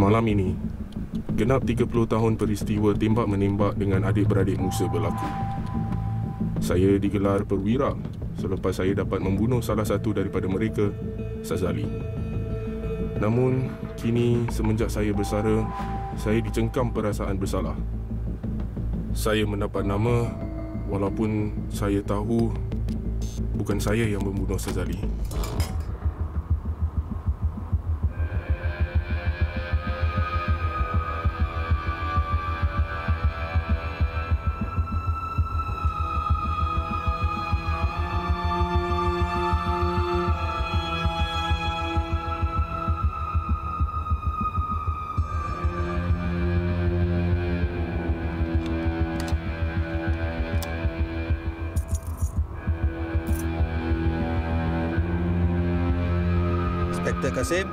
Malam ini, genap 30 tahun peristiwa tembak-menembak dengan adik-beradik Musa berlaku. Saya digelar perwira selepas saya dapat membunuh salah satu daripada mereka, Sazali. Namun, kini semenjak saya bersara, saya dicengkam perasaan bersalah. Saya mendapat nama walaupun saya tahu bukan saya yang membunuh Sazali. Inspektor Kasim.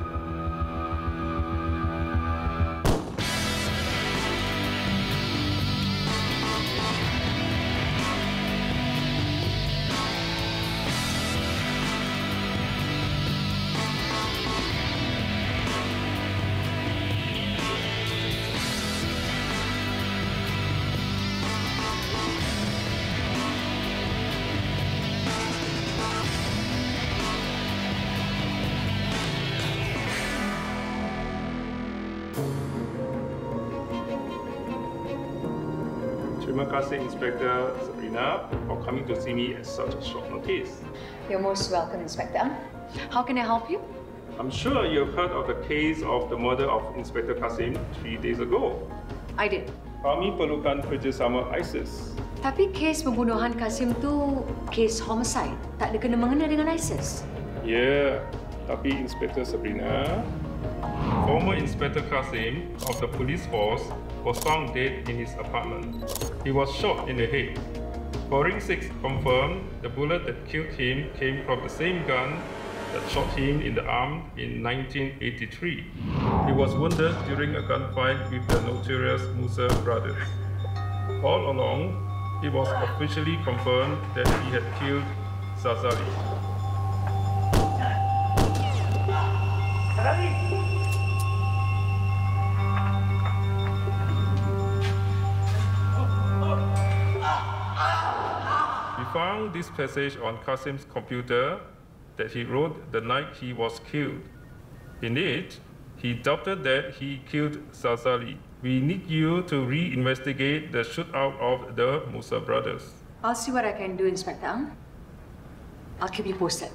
Terima kasih Inspektor Sabrina for coming to see me at such a short notice. You're most welcome, Inspector. How can I help you? I'm sure you've heard of the case of the murder of Inspector Kasim 3 days ago. I did. Kami perlukan kerjasama ISIS. Tapi kes pembunuhan Kasim tu kes homicide. Tak ada kena-mengena dengan ISIS. Ya, tapi Inspektor Sabrina, former Inspector Kasim of the police force was found dead in his apartment. He was shot in the head. Forensics confirmed the bullet that killed him came from the same gun that shot him in the arm in 1983. He was wounded during a gunfight with the notorious Musa brothers. All along, it was officially confirmed that he had killed Sazali. We found this passage on Kasim's computer that he wrote the night he was killed. In it, he doubted that he killed Sazali. We need you to re-investigate the shootout of the Musa brothers. I'll see what I can do, Inspector. I'll keep you posted.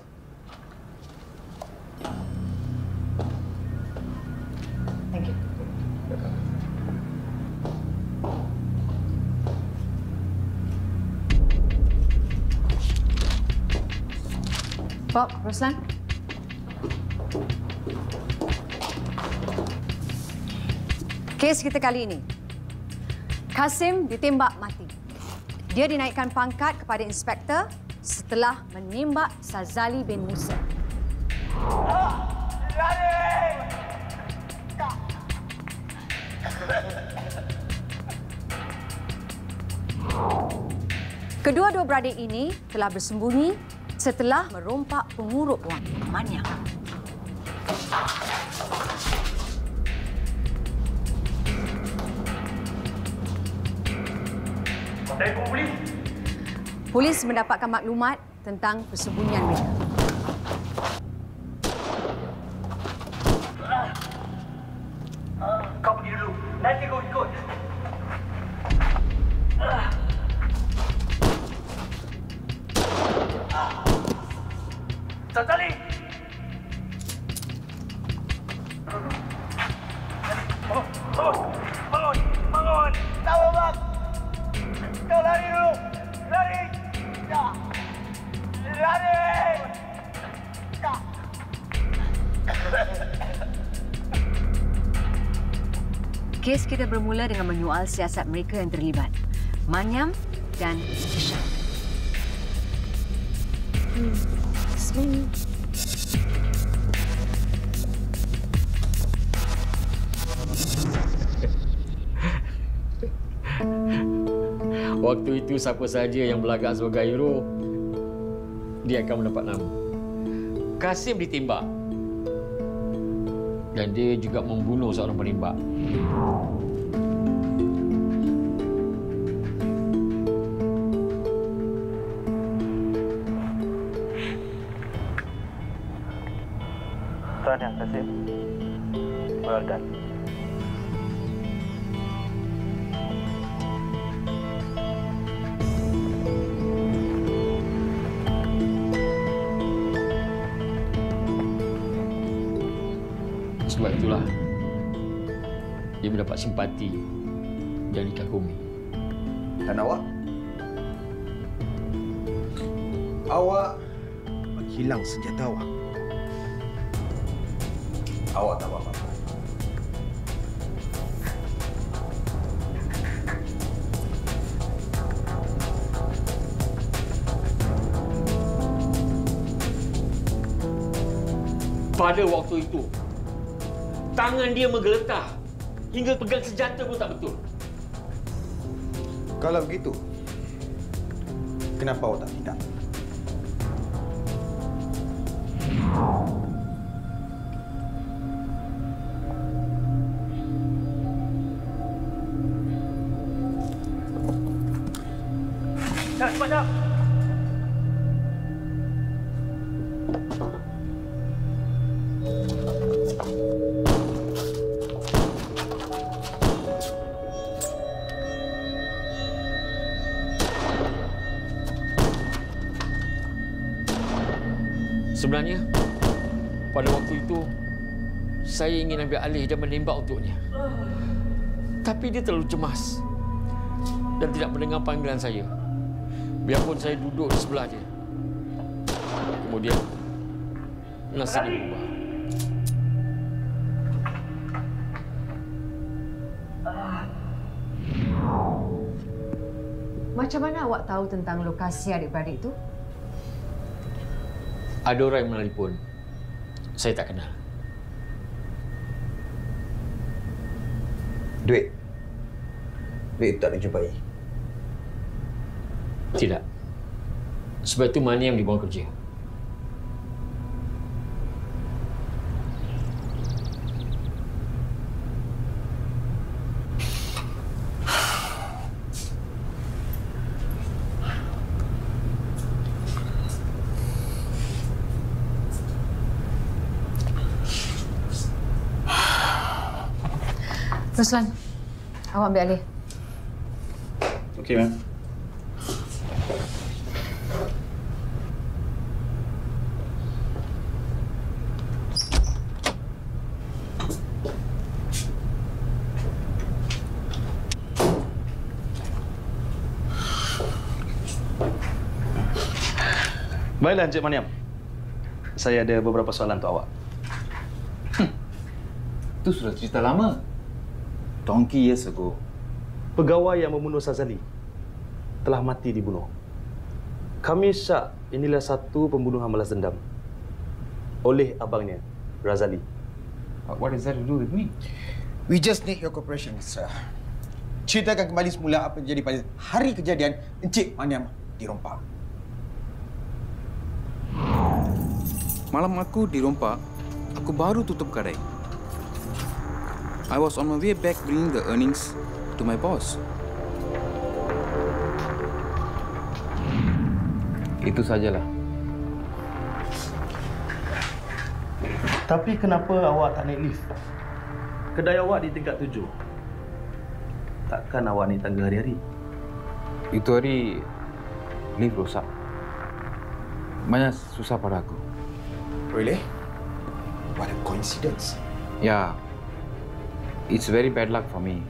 Thank you. Bob, Roslan. Kes kita kali ini. Kasim ditembak mati. Dia dinaikkan pangkat kepada inspektor setelah menembak Sazali bin Musa. Kedua-dua beradik ini telah bersembunyi setelah merompak pengurup wang Manyang. Polis mendapatkan maklumat tentang persembunyian mereka. Kau pergi dulu. Nanti kau ikut. Sazali! Bangun! Tahu bang! Kau lari dulu! Lari! Lari! Kes kita bermula dengan menyoal siasat mereka yang terlibat, Manyam dan Ishak. Waktu itu siapa saja yang berlagak sebagai hero, dia akan mendapat nama. Kasim ditembak. Dan dia juga membunuh seorang penembak. Tuan Yang Kasim, well done. Sebab itulah dia mendapat simpati dari Kakumi. Dan awak? Awak menghilang senjata awak. Awak tak buat apa-apa. Pada waktu itu, tangan dia menggeletar hingga pegang senjata pun tak betul. Kalau begitu, kenapa awak tak tindak? Cepat, cepat. Sebenarnya, pada waktu itu, saya ingin ambil alih dan menembak untuknya. Tapi dia terlalu cemas dan tidak mendengar panggilan saya. Biarpun saya duduk di sebelah dia. Kemudian, nasibnya berubah. Macam mana awak tahu tentang lokasi adik-beradik itu? Ada orang yang menelpon. Saya tak kenal. Duit? Duit tak dijumpai? Tidak. Sebab itu Mani yang dibawa kerja. Ruslan, awak ambil alih. Okey, ma'am. Baiklah, Encik Maniam. Saya ada beberapa soalan untuk awak. Itu sudah cerita lama. Donkey years ago. Pegawai yang membunuh Sazali telah mati dibunuh. Kami syak inilah satu pembunuhan balas dendam oleh abangnya, Razali. But what does that to do with me? We just need your cooperation, sir. Ceritakan kembali semula apa yang terjadi pada hari kejadian Encik Maniam dirompak. Malam aku dirompak, aku baru tutup kedai. I was on my way back bringing the earnings to my boss. Itu sajalah. Tapi kenapa awak tak naik lift? Kedai awak di tingkat 7. Takkan awak naik tangga hari-hari? Itu hari lift rosak. Banyak susah pada aku. Really? What a coincidence. Yeah. It's very bad luck for me.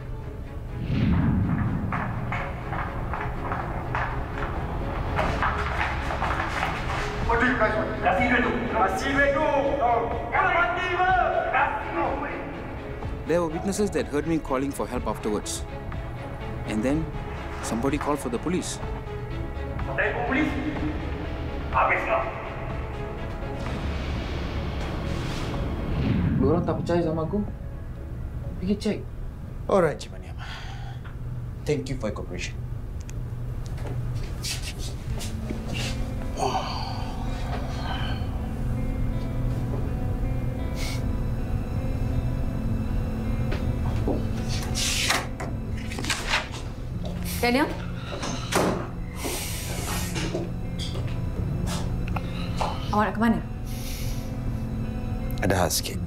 What do you guys want? Kasih duit tu. Kasih duit tu. Kalau mati apa? Kasih duit. There were witnesses that heard me calling for help afterwards. And then somebody called for the police. Telefon polis. Habislah. Lu orang tak percaya sama aku? Pergi cek. Alright, Encik Maniam. Thank you for your cooperation. Daniel? Awak nak ke mana? Ada hal sikit.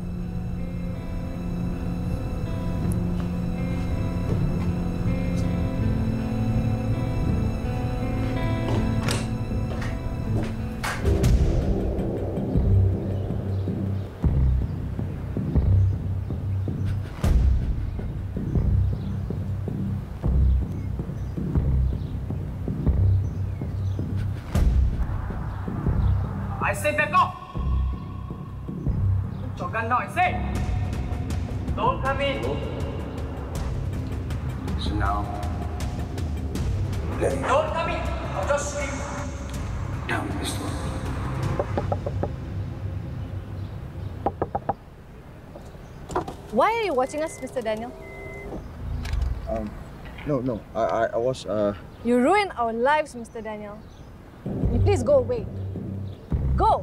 I say back off! Put your gun down, I say! Don't come in! So now, let me Don't come in! I'll just shoot you! down this door. Why are you watching us, Mr. Daniel? No. I was, You ruined our lives, Mr. Daniel. You please go away. Go!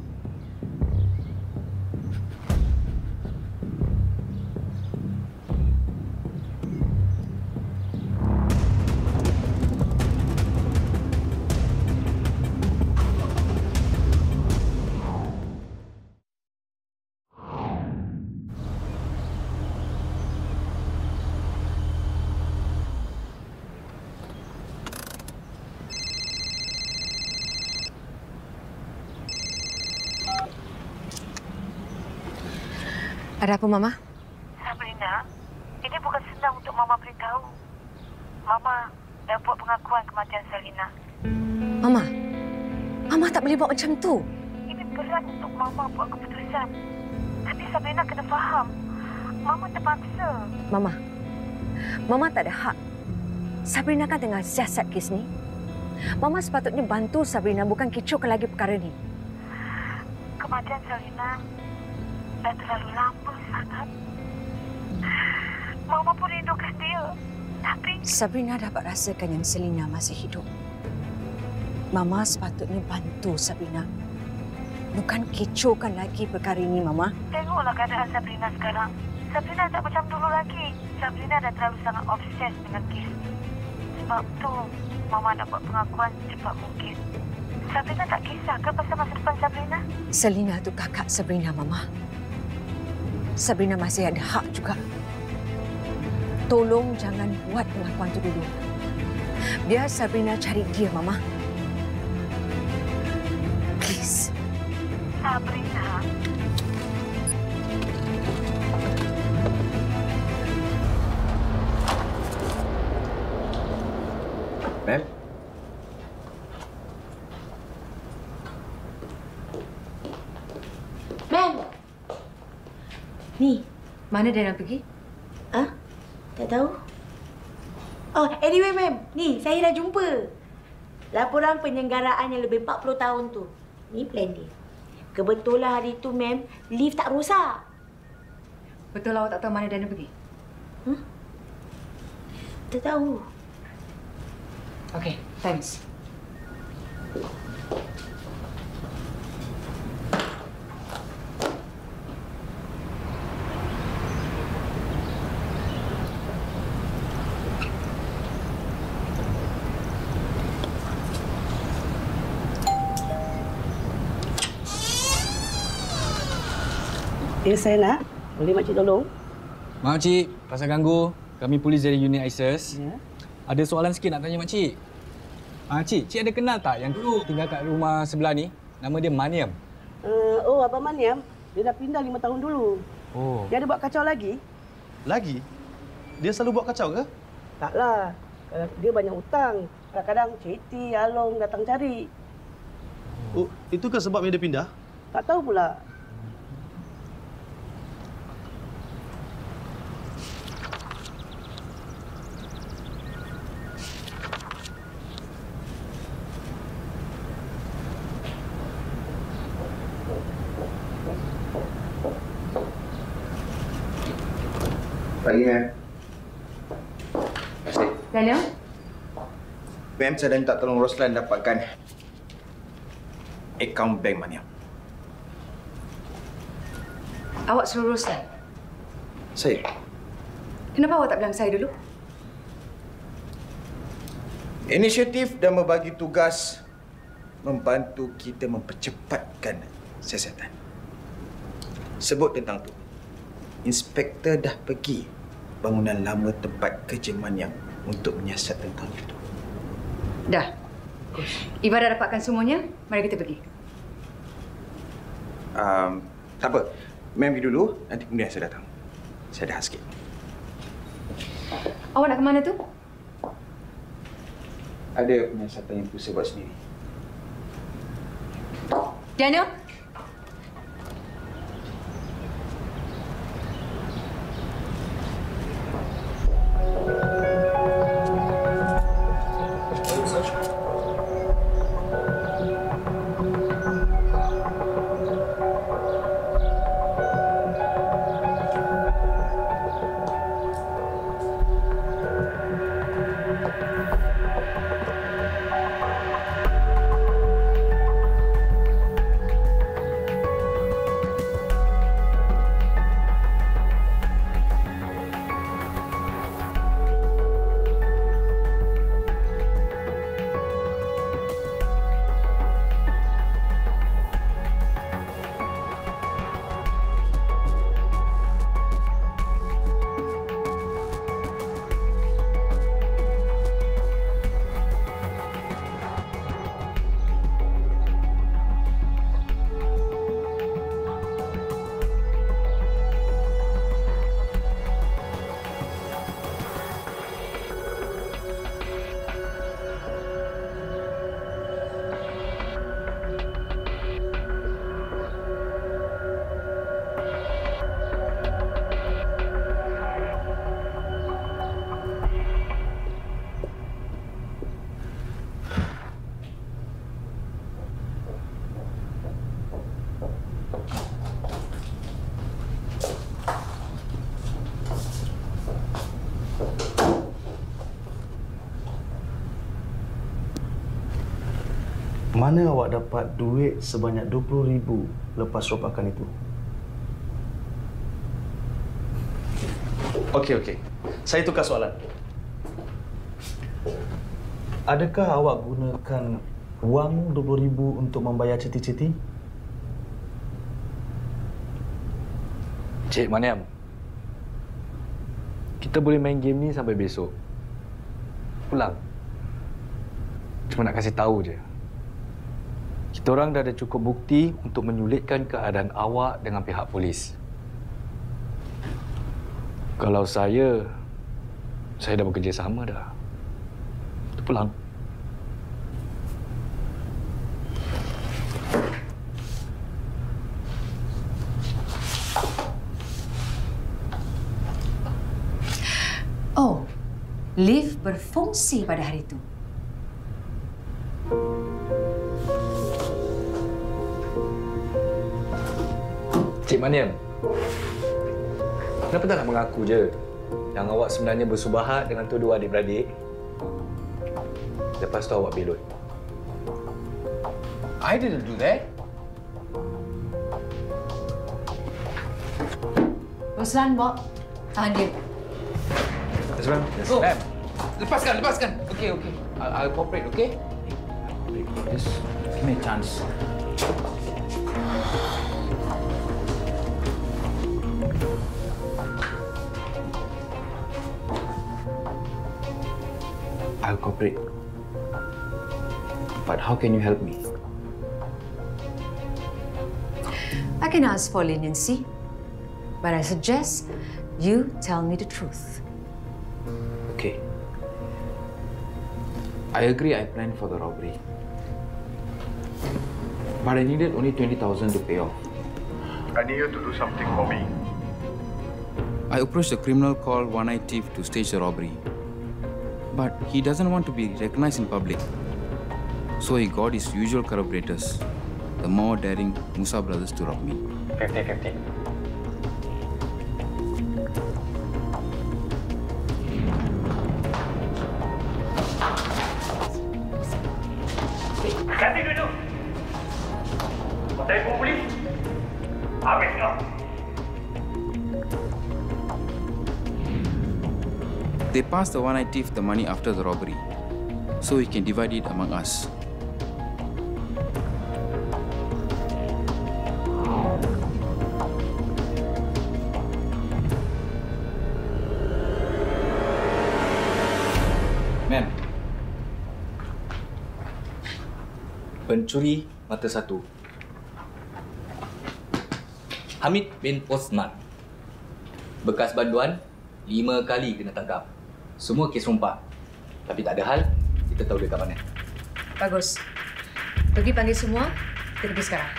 Ada apa, Mama? Sabrina, ini bukan senang untuk Mama beritahu. Mama dah buat pengakuan kematian Selina. Mama tak boleh buat macam tu. Ini berat untuk Mama buat keputusan. Tapi Sabrina kena faham. Mama terpaksa. Mama tak ada hak. Sabrina kan tengah siasat kes ni. Mama sepatutnya bantu Sabrina, bukan kecohkan lagi perkara ni. Kematian Selina dah terlalu lama sangat. Mama pun rindukan dia. Tapi Sabrina dapat rasakan yang Selina masih hidup. Mama sepatutnya bantu Sabrina, bukan kecohkan lagi perkara ini, Mama. tengoklah keadaan Sabrina sekarang. Sabrina tak macam dulu lagi. Sabrina dah terlalu sangat obses dengan kes ni. Sebab tu, Mama nak buat pengakuan secepat mungkin. Sabrina tak kisah ke pasal masa depan Sabrina? Selina tu kakak Sabrina, Mama. Sabrina masih ada hak juga. Tolong jangan buat pengakuan tu dulu. Biar Sabrina cari dia, Mama. Please. Sabrina. Ma'am? Ma'am! Ni, Mana dia nak pergi? tak tahu. Oh, anyway, ma'am. Ni, saya dah jumpa. Laporan penyelenggaraan yang lebih 40 tahun tu. Ni plan dia. Kebetulan hari tu, ma'am, lift tak rosak. Betul awak tak tahu mana dia nak pergi? Tak tahu. Okay, thanks. Ya, saya nak. Boleh makcik tolong? Maaf cik, pasal ganggu. Kami polis dari unit ISIS. Ya. Ada soalan sikit nak tanya makcik. Cik ada kenal tak yang dulu tinggal kat rumah sebelah ni? Nama dia Maniam. Oh, Abang Maniam. Dia dah pindah 5 tahun dulu. Oh. Dia ada buat kacau lagi? Lagi? Dia selalu buat kacau ke? Taklah. Dia banyak hutang. Kadang-kadang Ceti, Along datang cari. Oh, itu ke sebabnya dia pindah? Tak tahu pula. Pagi, ma'am. Terima kasih. Daniel? Ma'am, saya dah minta tolong Roslan dapatkan akaun bank Maniam. Awak suruh Roslan? Saya? Kenapa awak tak bilang saya dulu? Inisiatif dan membagi tugas membantu kita mempercepatkan siasatan. Sebut tentang tu. Inspektor dah pergi bangunan lama tempat kerja Maniam untuk menyiasat tentang itu. Dah. Ibarat dapatkan semuanya, mari kita pergi. Tak apa. Ma'am pergi dulu, nanti kemudian saya datang. Saya dah sikit. Awak nak ke mana tu? Ada penyiasatan yang perlu saya buat sendiri. Daniel? Mana awak dapat duit sebanyak 20,000 lepas rompakan itu? Okey. Saya tukar soalan. Adakah awak gunakan wang 20,000 untuk membayar cuti-cuti? Cik Maniam, kita boleh main game ni sampai besok. Pulang. Cuma nak kasih tahu je. Kita orang dah ada cukup bukti untuk menyulitkan keadaan awak dengan pihak polis. Kalau saya dah bekerjasama dah. Kita pulang. Oh, lift berfungsi pada hari itu. Cik Maniam, kenapa tak nak mengaku je yang awak sebenarnya bersubahat dengan tu dua adik-beradik? Lepas tu awak belot. I didn't do that. Roslan, Bob, tahan dia. Yes, ma'am. Yes, Oh, ma'am. lepaskan. Okay. I'll cooperate, okay? Just give me a chance. I'll cooperate. But how can you help me? I can ask for leniency, but I suggest you tell me the truth. Okay. I agree I planned for the robbery. But I needed only 20,000 to pay off. I need you to do something for me. I approached a criminal called One Eye Thief to stage the robbery. But he doesn't want to be recognized in public. So he got his usual collaborators, the more daring Musa brothers, to rob me. 50-50. Ganti duit tu. Kau telefon polis. Habis kau. They passed the One Eye Thief the money after the robbery. so we can divide it among us. Ma'am. Pencuri mata satu. Hamid bin Osman. Bekas banduan 5 kali kena tangkap. Semua kes rompak. Tapi tak ada hal, kita tahu dia kat mana. Bagus. Pergi panggil semua, kita pergi sekarang.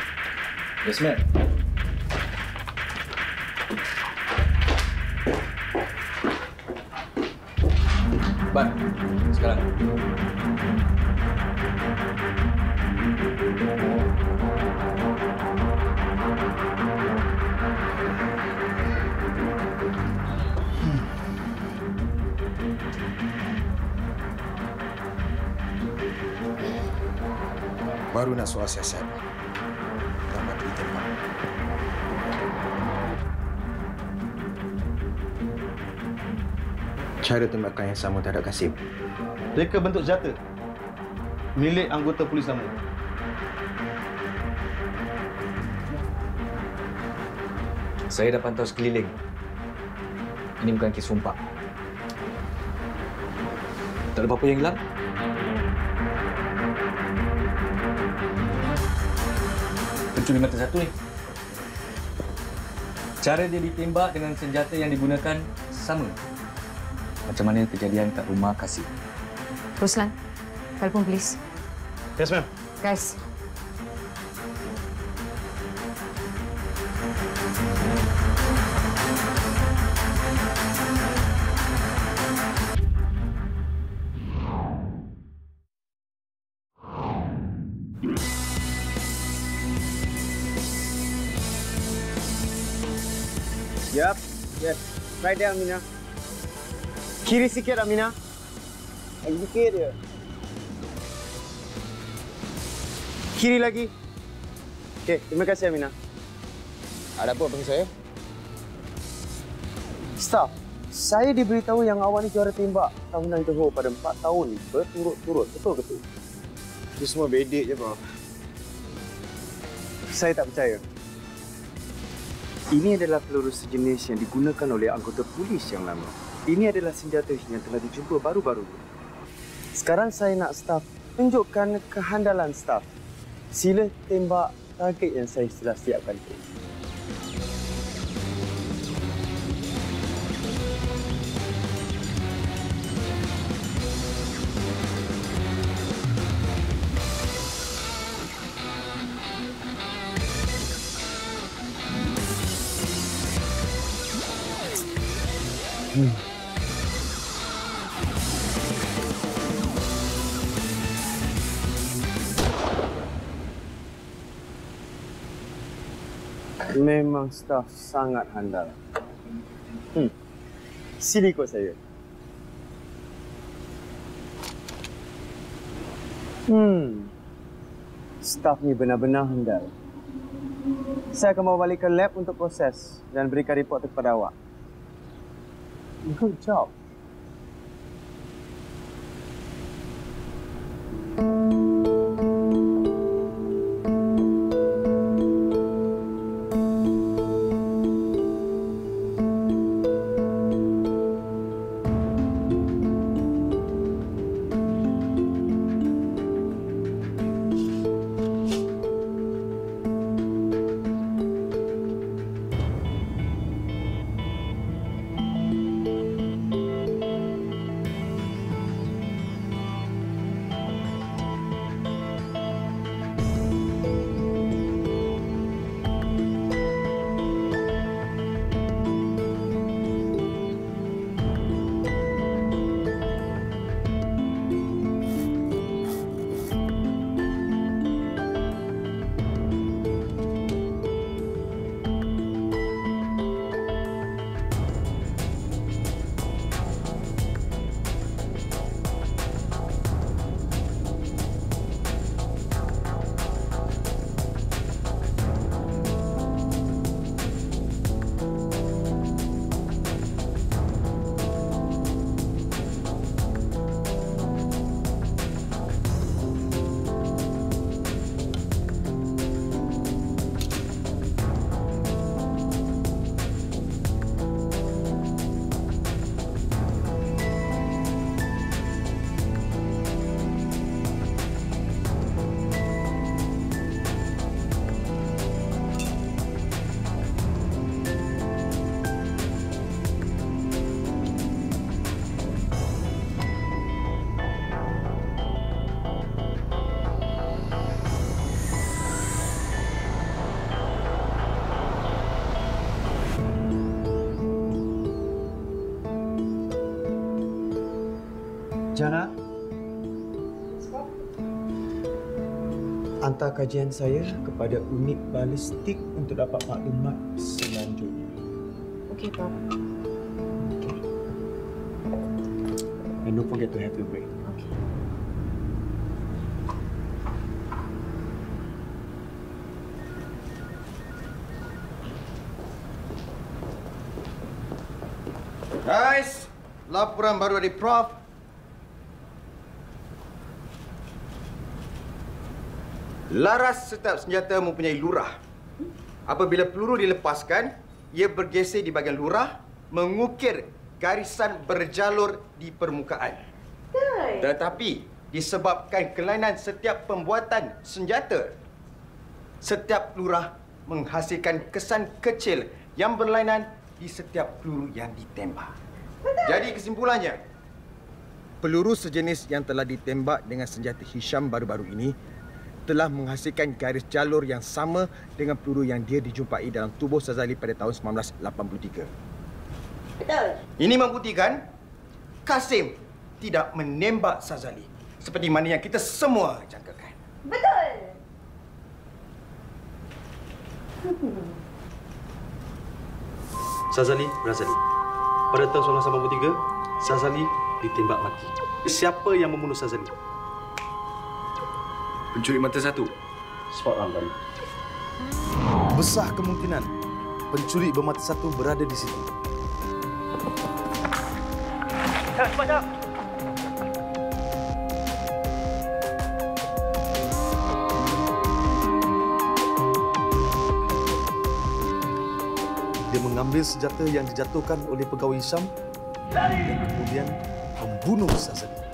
Yes, ma'am. Ban, sekarang. Baru nak soal siasat. Tak nak ditembak. Cara tembakan yang sama terhadap Kasim. Reka bentuk senjata milik anggota polis lama. Saya dah pantau sekeliling. Ini bukan kes rompak. Tak ada apa-apa yang hilang? Pencuri mata satu ni. Cara dia ditembak dengan senjata yang digunakan sama macam mana kejadian kat rumah Kasim. Ruslan, telefon polis. Yes, ma'am. Guys. Yap, yes. Right there, Amina. Kiri sikit, Amina. Lagi sikit dia. Kiri lagi. Okey, terima kasih, Amina. Ada apa panggil saya? Staff, saya diberitahu yang awak ni juara tembak tahunan Johor pada 4 tahun berturut-turut. Betul ke tu? Itu semua bedek je, bro. Saya tak percaya. Ini adalah peluru sejenis yang digunakan oleh anggota polis yang lama. Ini adalah senjata yang telah dijumpa baru-baru. Sekarang saya nak staff tunjukkan kehandalan staff. Sila tembak target yang saya telah siapkan itu. Memang staf sangat handal. Sini ikut saya. Staf ni benar-benar handal. Saya akan bawa balik ke lab untuk proses dan berikan report kepada awak. Good job. Jana, hantar kajian saya kepada unit balistik untuk dapat maklumat selanjutnya. Okey, Prof. And don't forget to have your break. Okey. Guys, laporan baru dari Prof. Laras setiap senjata mempunyai lurah. Apabila peluru dilepaskan, ia bergeser di bahagian lurah, mengukir garisan berjalur di permukaan. Tetapi, disebabkan kelainan setiap pembuatan senjata, setiap lurah menghasilkan kesan kecil yang berlainan di setiap peluru yang ditembak. Jadi kesimpulannya, peluru sejenis yang telah ditembak dengan senjata Hisham baru-baru ini telah menghasilkan garis jalur yang sama dengan peluru yang dia dijumpai dalam tubuh Sazali pada tahun 1983. Betul. Ini membuktikan Kasim tidak menembak Sazali seperti mana yang kita semua jangkakan. Betul. Sazali, Razali. Pada tahun 1983, Sazali ditembak mati. Siapa yang membunuh Sazali? Pencuri mata satu. Spot on, buddy. Besar kemungkinan pencuri bermata satu berada di situ. Cepat. Dia mengambil senjata yang dijatuhkan oleh pegawai Hisham dan kemudian membunuh Sazali.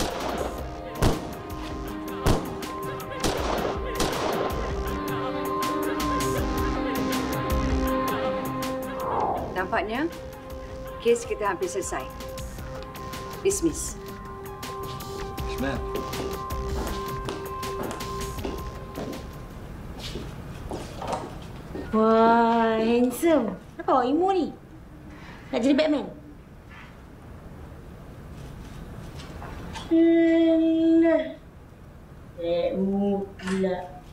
Nampaknya kes kita hampir selesai. Dismiss. Ma'am. Wah, handsome. Kenapa awak emo ni? Nak jadi Batman? Emo pula.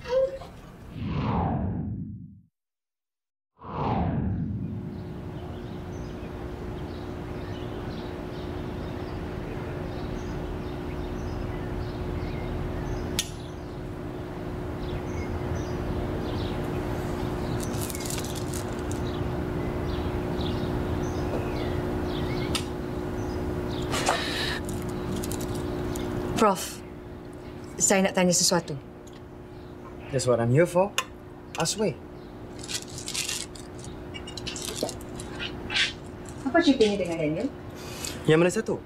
Prof, saya nak tanya sesuatu. That's what I'm here for. Ask away. Apa ceritanya dengan Daniel? Yang mana satu?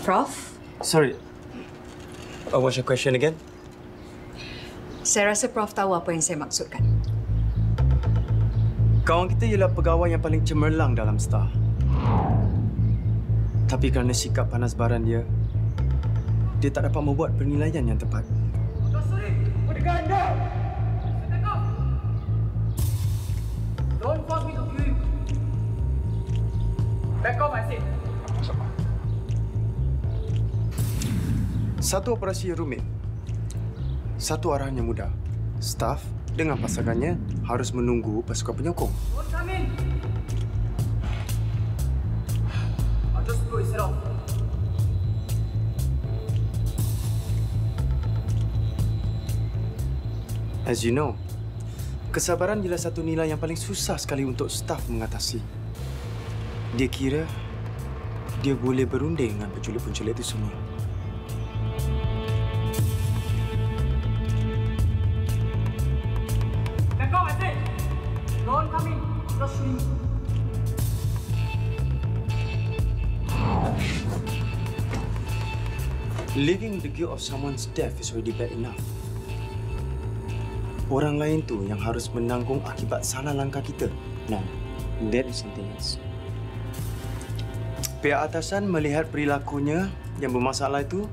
Prof, Sorry. What's your question again? saya rasa Prof tahu apa yang saya maksudkan. Kawan kita ialah pegawai yang paling cemerlang dalam Star. Tapi kerana sikap panas baran dia tak dapat membuat penilaian yang tepat. Don't force me to kill you. Back off, I said. Satu operasi yang rumit. Satu arahan yang mudah. Staf dengan pasangannya harus menunggu pasukan penyokong. Don't come in. I'll just blow his head off. As you know, kesabaran ialah satu nilai yang paling susah sekali untuk staf mengatasi. Dia kira dia boleh berunding dengan penculik-penculik itu semua. Back off, I said. Don't come in. Just shoot him. Living with the guilt of someone's death is already bad enough. Orang lain tu yang harus menanggung akibat salah langkah kita. Nah, that is something else. Pihak atasan melihat perilakunya yang bermasalah itu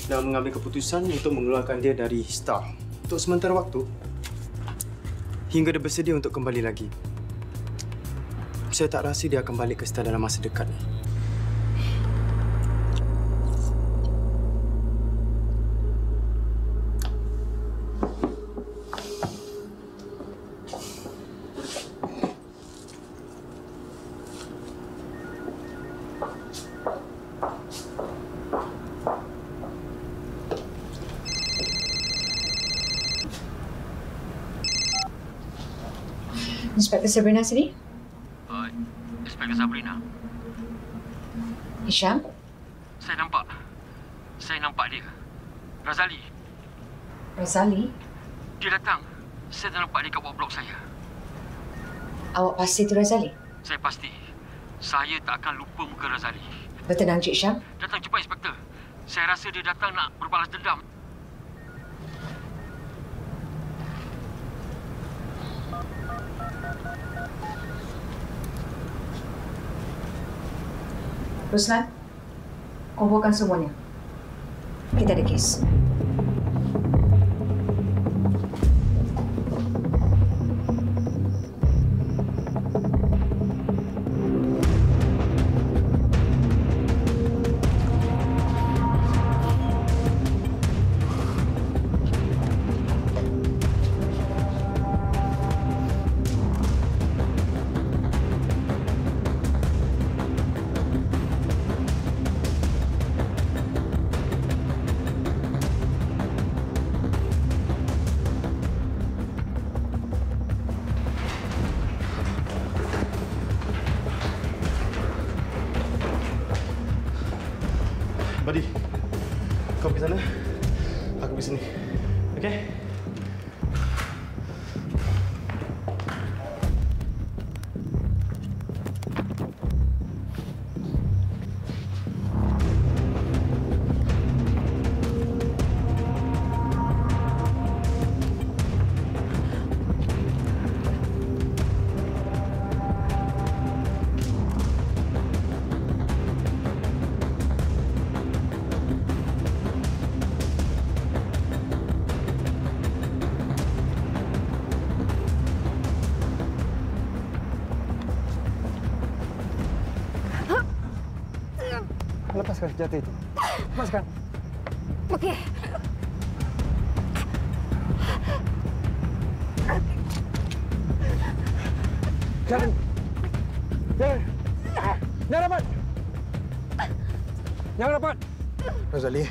dan mengambil keputusan untuk mengeluarkan dia dari Star untuk sementara waktu hingga dia bersedia untuk kembali lagi. Saya tak rasa dia akan balik ke Star dalam masa dekat ni. Inspektor Sabrina sini? Inspektor Sabrina. Hisham? Saya nampak dia. Razali. Razali? Dia datang. Saya nampak dia kat bawah blok saya. Awak pasti itu Razali? Saya pasti. Saya tak akan lupa muka Razali. Bertenang, Cik Syam. Datang cepat, Inspektor. Saya rasa dia datang nak berbalas dendam. Ruslan, kumpulkan semuanya. Kita ada kes. Buddy, kau pergi sana, aku pergi sini. Okey? Lepaskan senjata itu. Lepaskan. Okey. Jangan. Jangan. Jangan rapat. Jangan rapat. Razali,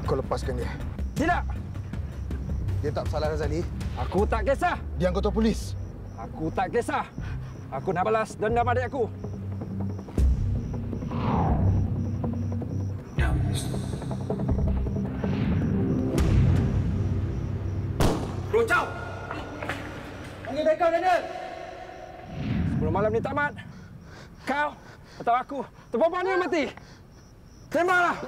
kau lepaskan dia. Tidak. Dia tak bersalah, Razali. Aku tak kisah. Dia anggota polis. Aku tak kisah. Aku nak balas dendam adik aku. Rocau! Panggil backup, Daniel! Sebelum malam ni tamat, kau atau aku terpampang dia mati. Tembaklah!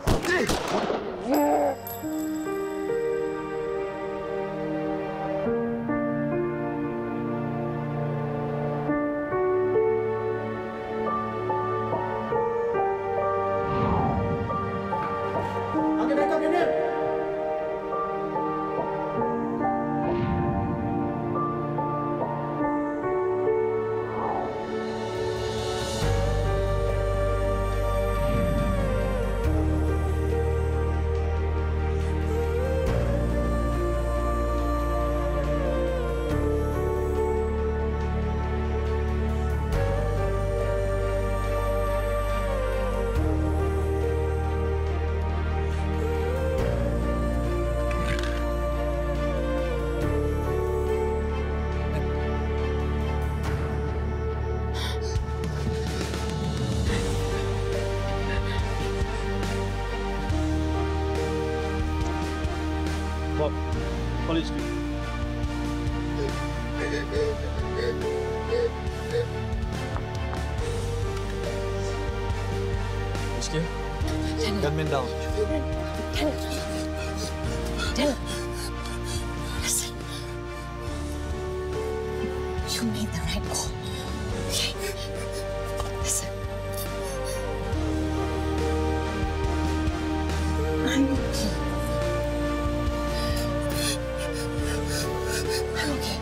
Panggil backup, Daniel! Bob, police street. Rizky, gunman down. Daniel. Listen. You made the right call. Okay? Listen. I'm okay. I'm okay.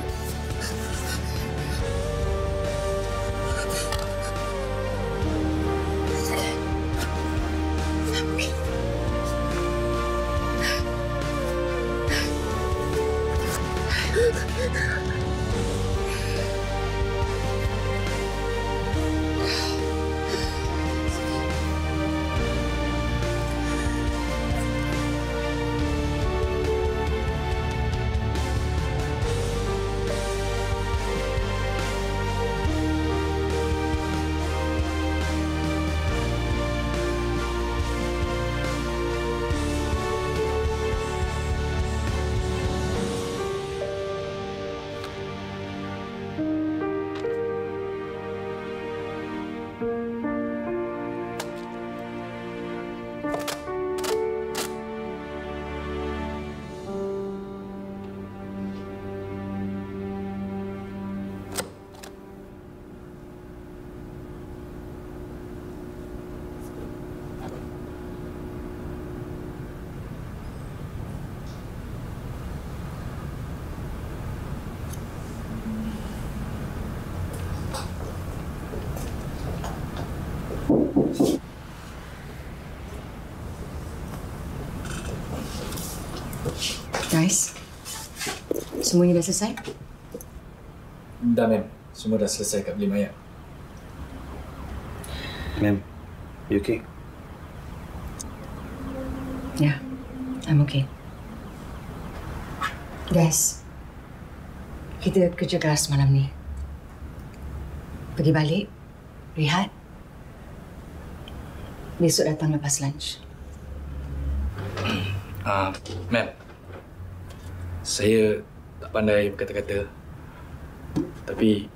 Guys, semuanya dah selesai? Dah, ma'am. Semua dah selesai kat bilik mayat. Ma'am, you okay? Ya, I'm okay. Guys, kita kerja keras malam ni. Pergi balik, rehat. Besok datang lepas lunch. Ma'am, saya tak pandai berkata-kata. Tapi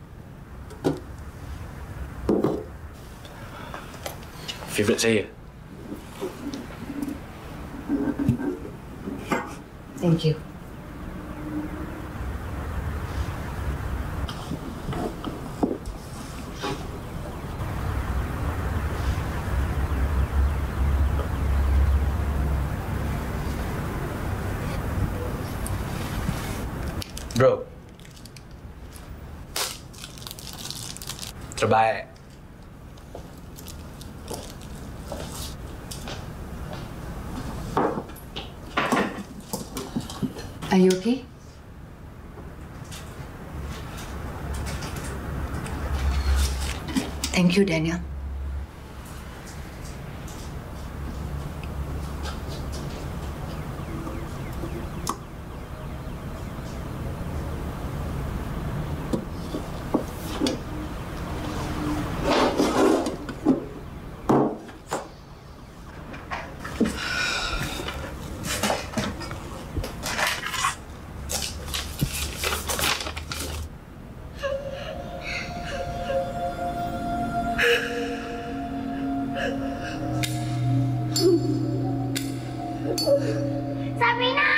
favourite saya. Thank you. Bro. Terbaik. Are you okay? Thank you, Daniel. Sabrina!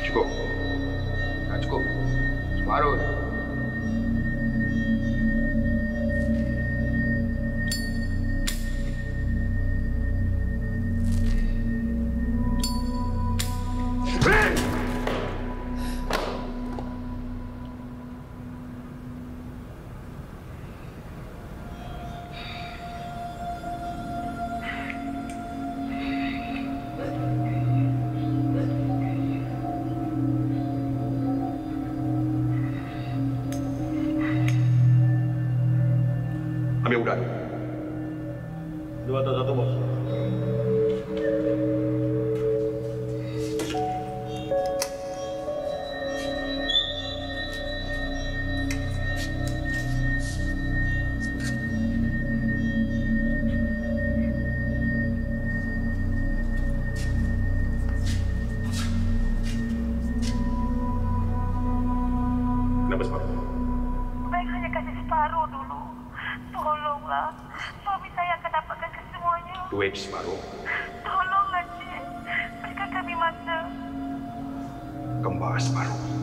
Cukup. Dah cukup. Separuh. Ambil udara. 201 bos. Kenapa separuh? Baik hanya kasih separuh dulu. Tolonglah. Suami saya akan dapatkan kesemuanya. Duit separuh. Tolonglah, Cik. Berikan kami masa. Kembar separuh.